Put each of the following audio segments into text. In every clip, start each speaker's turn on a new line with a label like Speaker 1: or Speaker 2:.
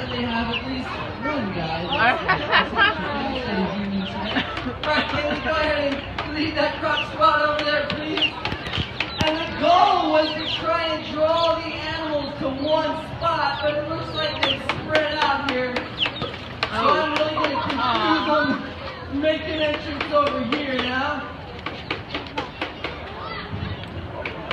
Speaker 1: that they have at least one guy. Alright, can we go ahead and leave that croc squad over there, please? And the goal was to try and draw the animals to one spot, but it looks like they spread out here. So I'm really going to confuse them, make an entrance over here now.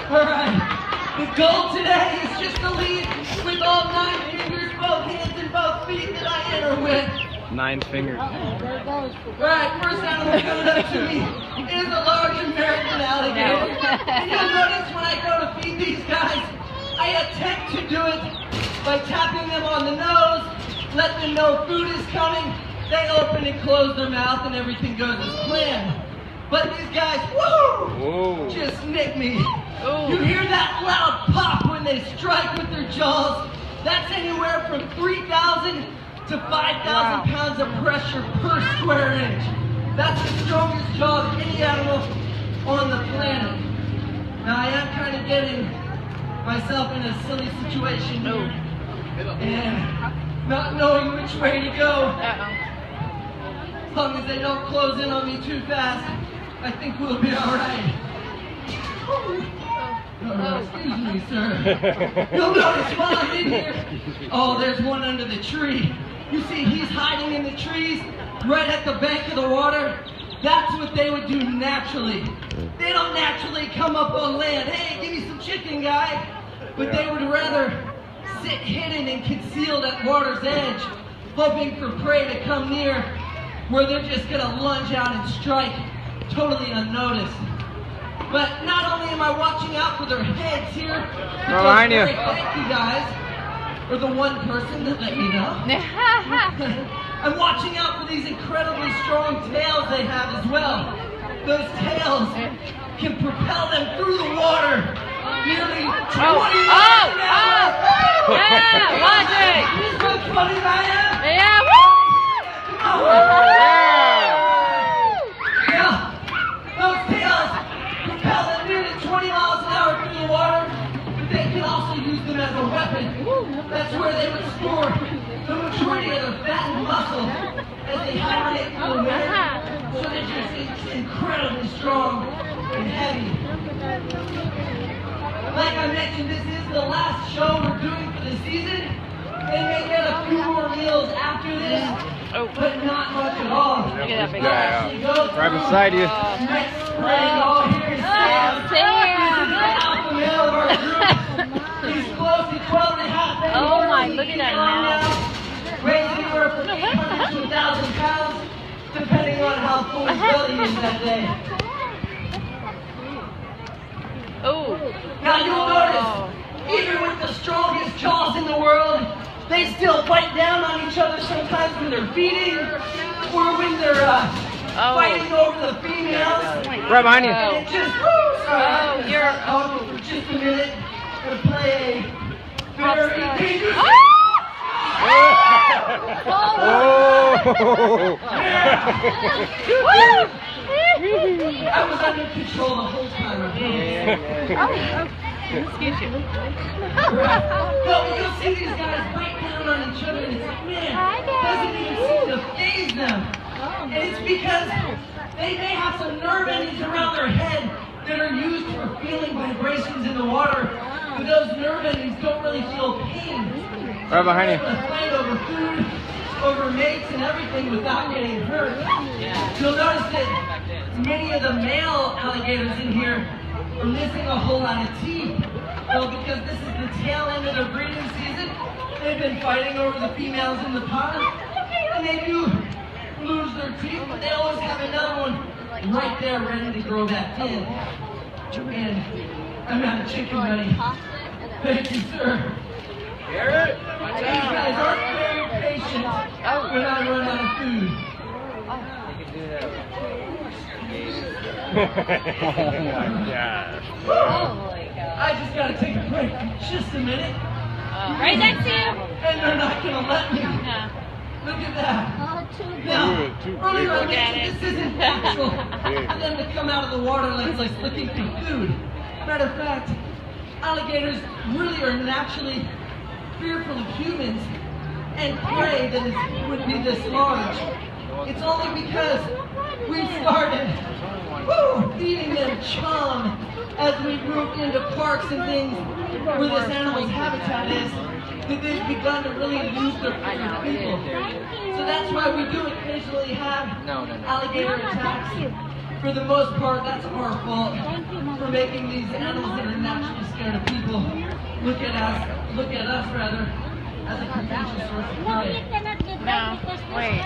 Speaker 1: Alright. The goal today is just to lead with all 9 fingers, both hands and both feet that I enter with.
Speaker 2: 9 fingers.
Speaker 1: Alright, first animal coming up to me is a large American alligator. And you'll notice when I go to feed these guys, I attempt to do it by tapping them on the nose, let them know food is coming, they open and close their mouth and everything goes as planned. But these guys, woo, just nick me. Ooh. You hear that loud pop when they strike with their jaws. That's anywhere from 3,000 to 5,000 pounds of pressure per square inch. That's the strongest jaw of any animal on the planet. Now I am kind of getting myself in a silly situation here. And not knowing which way to go. As long as they don't close in on me too fast, I think we'll be alright. Excuse me, sir. You'll notice while I'm in here, oh, there's one under the tree. You see, he's hiding in the trees right at the bank of the water. That's what they would do naturally. They don't naturally come up on land. Hey, give me some chicken, guy. But they would rather sit hidden and concealed at water's edge, hoping for prey to come near, where they're just gonna lunge out and strike totally unnoticed. But not only am I watching out for their heads here, thank you guys, for the one person that let me know. I'm watching out for these incredibly strong tails they have as well. Those tails can propel them through the water nearly 20 miles an hour.
Speaker 3: Yeah, watch it.
Speaker 1: This is 20 miles an hour.
Speaker 3: Yeah, woo!
Speaker 1: Come on. Those tails propel them nearly 20 miles an hour through the water, but they can also use them as a weapon. That's where they would store the majority of their fat and muscle as they hibernate through the winter. So they're just incredibly strong and heavy. Like I mentioned, this is the last show we're doing for the season. They may get a few more meals after this, but not much at all.
Speaker 3: Look at that big guy.
Speaker 2: Right beside you.
Speaker 1: Next spring, all here is Sam. This is the alpha male of our group. He's close to 12 and a half pounds.
Speaker 3: Oh my, look at that now.
Speaker 1: Weighs anywhere from 800 to 1,000 pounds, depending on how full his belly is that day.
Speaker 3: Oh.
Speaker 1: Now you'll notice, even with the strongest jaws in the world, they still bite down on each other sometimes when they're feeding, or when they're fighting over the females.
Speaker 2: Right behind you.
Speaker 1: And it just, for just a minute, to play a very dangerous. I was under control the whole time.
Speaker 3: Excuse you.
Speaker 1: No, you'll see these guys bite down on each other, and it's like, man, it doesn't even seem to faze them. And it's because they may have some nerve endings around their head that are used for feeling vibrations in the water, but those nerve endings don't really feel pain.
Speaker 2: Right behind you.
Speaker 1: They're fight over food, over mates, and everything without getting hurt. You'll notice that many of the male alligators in here are missing a whole lot of teeth. Well, because this is the tail end of their breeding season, they've been fighting over the females in the pond, and they do lose their teeth, but they always have another one right there ready to grow back in. And I'm out of chicken ready. Thank you, sir.
Speaker 2: Garrett,
Speaker 1: These guys aren't very patient when I run out of food.
Speaker 3: Oh my God.
Speaker 1: I just gotta take a break for just a minute.
Speaker 3: Right next to you.
Speaker 1: And they're not gonna let me.
Speaker 3: Yeah.
Speaker 1: Look at that. Now, earlier I mentioned this isn't natural for them to come out of the water like looking for food. Matter of fact, alligators really are naturally fearful of humans. and prey that would be this large. It's only because we started feeding them chum as we moved into parks and things where this animal's habitat is, that they've begun to really lose their fear of people. So that's why we do occasionally have alligator attacks. For the most part, that's our fault for making these animals that are naturally scared of people look at us rather, as a potential source of prey.
Speaker 3: No, wait.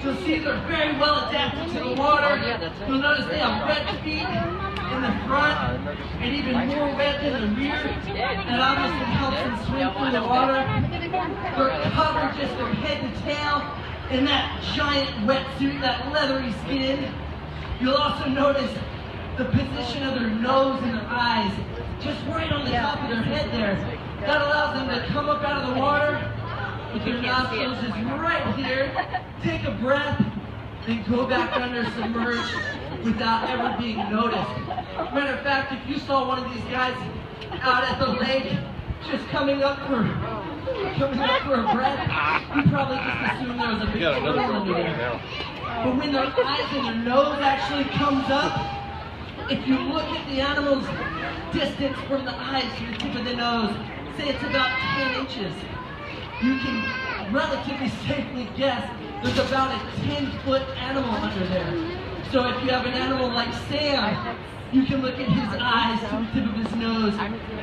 Speaker 1: You'll see they're very well adapted to the water. You'll notice they have red feet in the front and even more red in the rear. That obviously helps them swim through the water. They're covered just from head to tail in that giant wetsuit, that leathery skin. You'll also notice the position of their nose and their eyes, just right on the top of their head there. That allows them to come up out of the water with their nostrils just right here, take a breath, then go back under submerged without ever being noticed. Matter of fact, if you saw one of these guys out at the lake just coming up for a breath, you'd probably just assume there was a big turtle under there. But when their eyes and their nose actually comes up, if you look at the animal's distance from the eyes to the tip of the nose, say it's about 10 inches, you can relatively safely guess there's about a 10-foot animal under there. So if you have an animal like Sam, you can look at his eyes to the tip of his nose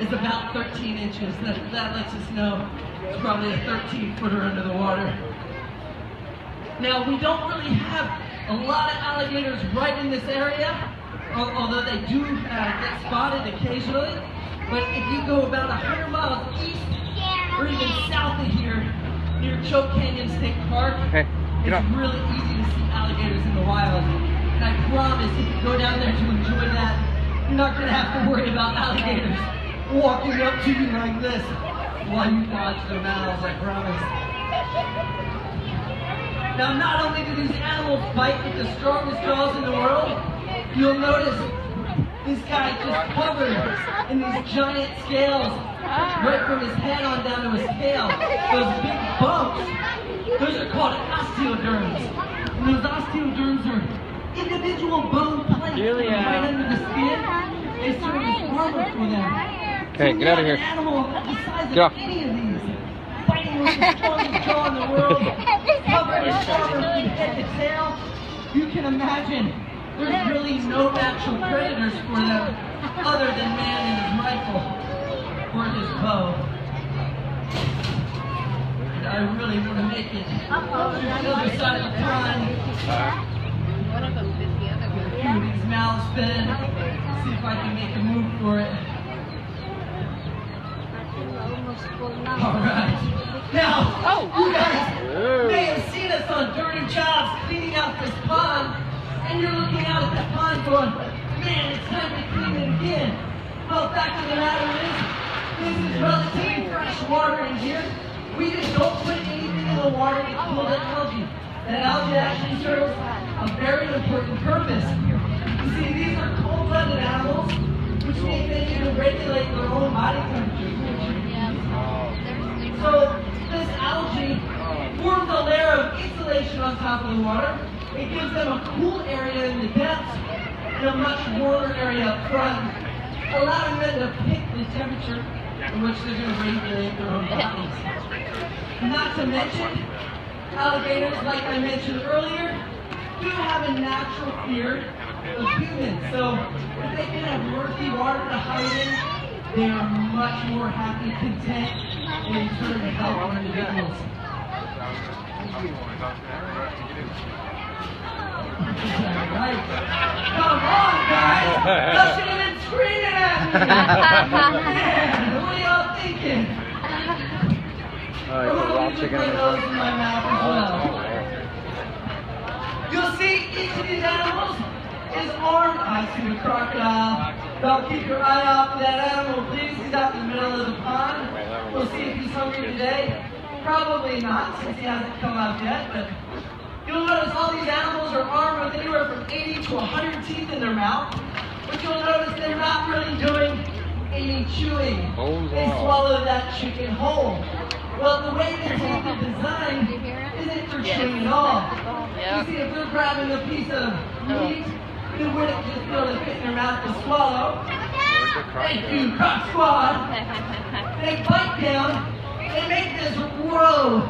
Speaker 1: is about 13 inches. That lets us know it's probably a 13-footer under the water. Now, we don't really have a lot of alligators right in this area, although they do get spotted occasionally. But if you go about 100 miles east or even south of here, near Choke Canyon State Park, it's really easy to see alligators in the wild. And I promise, if you go down there to enjoy that, you're not going to have to worry about alligators walking up to you like this while you dodge their mouths, I promise. Now, not only do these animals bite with the strongest jaws in the world, you'll notice this guy just covered in these giant scales right from his head on down to his tail. Those big bumps, those are called osteoderms. And those osteoderms are individual bone plates right under the skin. They serve as armor for them.
Speaker 2: Okay, get out of here.
Speaker 1: An animal the size of any of these, fighting with the strongest jaw in the world, covered in armor from head to tail. You can imagine there's really no natural predators for them other than man and his rifle or his bow. And I really want to make it to the other side of the pond. Hear these mouths spin. See if I can make a move for it. Alright. Now, you guys may have seen us on dirty jobs cleaning out this pond, and you're looking out at that pond going, man, it's time to clean it again. Well, the fact of the matter is, this is relatively fresh water in here. We just don't put anything in the water to kill that algae. That algae actually serves a very important purpose. You see, these are cold-blooded animals, which means they need to regulate their own body temperature. So this algae forms a layer of insulation on top of the water. It gives them a cool area in the depths and a much warmer area up front, allowing them to pick the temperature in which they're going to regulate their own bodies. Not to mention, alligators, like I mentioned earlier, do have a natural fear of humans. So if they can have murky water to hide in, they are much more happy, content, and in turn to help individuals. Right. Come on, guys! You should have been screaming at me! Man, what are y'all thinking? I'm going to put those in my mouth as well. You'll see each of these animals is armed. I see the crocodile. Don't keep your eye out for that animal, please. He's out in the middle of the pond. We'll see if he's hungry today. Probably not, since he hasn't come out yet. But you'll notice all these animals are armed with anywhere from 80 to 100 teeth in their mouth. But you'll notice they're not really doing any chewing. They swallow that chicken whole. Well, the way the teeth are designed, all.
Speaker 3: Yep.
Speaker 1: You see, if they're grabbing a piece of meat, they wouldn't just throw the fit in their mouth to swallow. Thank you, Croc Squad. They bite down, they make this row,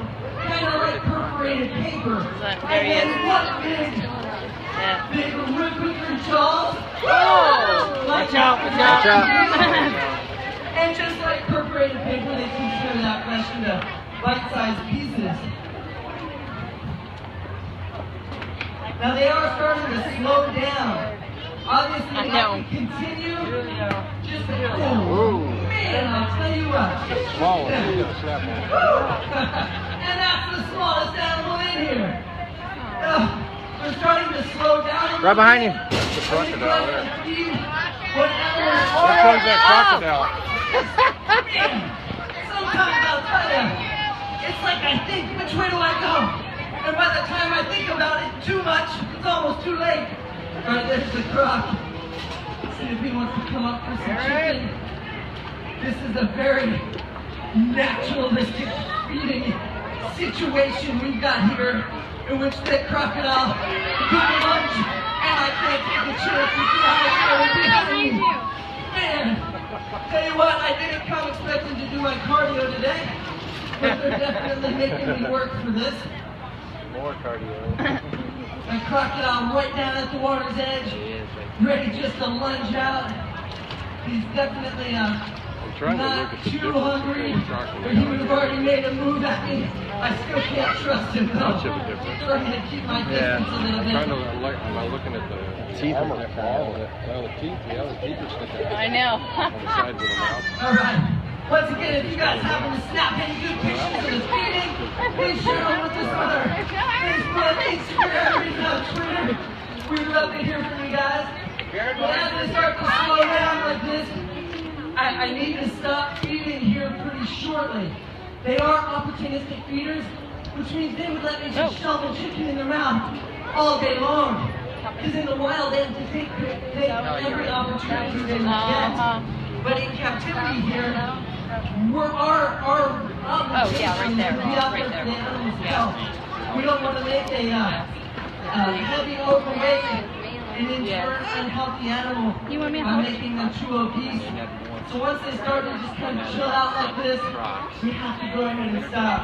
Speaker 1: kind of like perforated paper. And then what big rip with your jaws.
Speaker 3: Oh!
Speaker 1: Watch out,
Speaker 2: Watch out.
Speaker 1: And just like perforated paper, they can tear that flesh into bite-sized pieces. Now they are starting to slow down. Obviously, I can continue. Just man, I'll tell you what.
Speaker 2: Small one. You got a slap on.
Speaker 1: And that's the smallest animal in here. They're starting to slow down.
Speaker 2: Right behind you.
Speaker 1: The
Speaker 2: crocodile there.
Speaker 1: Which
Speaker 2: one's that crocodile?
Speaker 1: Man, sometimes I'll tell you, it's like I think, which way do I go? And by the time I think about it too much, it's almost too late. All right, there's the croc. Let's see if he wants to come up for some chicken. This is a very naturalistic feeding situation we've got here, in which the crocodile took a lunch, and I can't take a chance to see how it's going to be behind me. Man, tell you what, I didn't come expecting to do my cardio today, but they're definitely making me work for this.
Speaker 2: More cardio.
Speaker 1: A crocodile right down at the water's edge, ready just to lunge out. He's definitely not too hungry, or he would have already made a move at me. I still can't trust him though. Trying to keep my distance a little bit.
Speaker 2: I'm looking at the teeth on that ball. Well, the teeth are sticking out.
Speaker 3: I know.
Speaker 2: On the sides of the mouth.
Speaker 1: All right. Once again, if you guys happen to snap any good pictures of the feeding, please share them with us on our Facebook, Instagram, or Twitter. We'd love to hear from you guys. But as they start to slow down like this, I need to stop feeding here pretty shortly. They are opportunistic feeders, which means they would let me just shovel chicken in their mouth all day long. Because in the wild, they take every opportunity they would get. But in captivity here, our obligation is to be out there for the animal's health. We don't want to make a heavy, overweight, and in turn unhealthy animal by making them too obese. So once they start to just kind of chill out like this, we have to go ahead and stop.